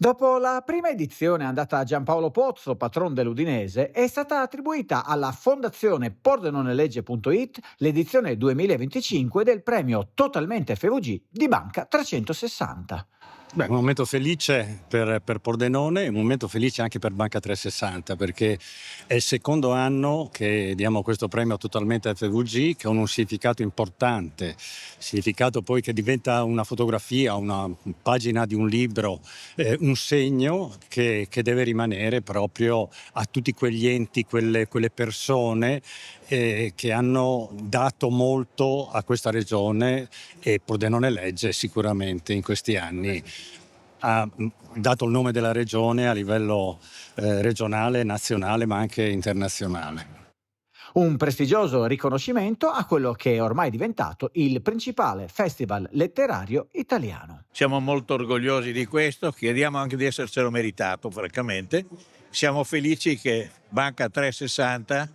Dopo la prima edizione andata a Giampaolo Pozzo, patron dell'Udinese, è stata attribuita alla Fondazione Pordenonellegge.it l'edizione 2025 del premio Totalmente FVG di Banca 360. Beh, un momento felice per Pordenone e un momento felice anche per Banca 360, perché è il secondo anno che diamo questo premio totalmente FVG, che ha un significato importante, significato poi che diventa una fotografia, una pagina di un libro, un segno che deve rimanere proprio a tutti quegli enti, quelle persone che hanno dato molto a questa regione, e Pordenone Legge sicuramente in questi anni ha dato il nome della regione a livello regionale, nazionale, ma anche internazionale. Un prestigioso riconoscimento a quello che è ormai diventato il principale festival letterario italiano. Siamo molto orgogliosi di questo, crediamo anche di essercelo meritato, francamente. Siamo felici che Banca 360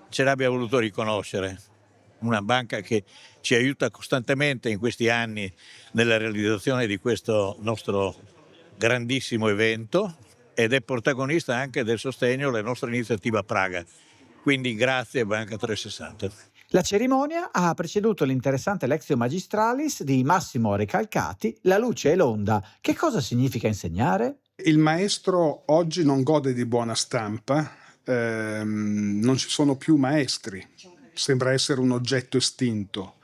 ce l'abbia voluto riconoscere. Una banca che ci aiuta costantemente in questi anni nella realizzazione di questo nostro grandissimo evento ed è protagonista anche del sostegno alla nostra iniziativa Praga. Quindi grazie Banca 360. La cerimonia ha preceduto l'interessante Lectio Magistralis di Massimo Recalcati, La luce e l'onda. Che cosa significa insegnare? Il maestro oggi non gode di buona stampa, non ci sono più maestri, sembra essere un oggetto estinto,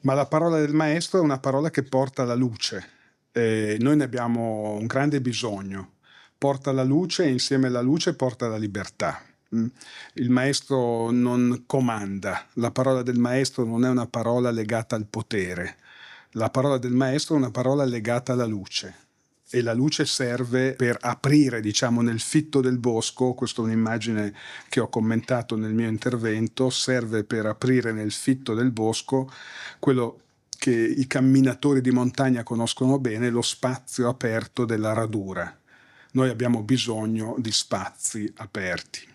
ma la parola del maestro è una parola che porta la luce. Noi ne abbiamo un grande bisogno, porta la luce e insieme alla luce porta la libertà. Il maestro non comanda, la parola del maestro non è una parola legata al potere, la parola del maestro è una parola legata alla luce. E la luce serve per aprire, diciamo, nel fitto del bosco, questa è un'immagine che ho commentato nel mio intervento, serve per aprire nel fitto del bosco quello che i camminatori di montagna conoscono bene, lo spazio aperto della radura. Noi abbiamo bisogno di spazi aperti.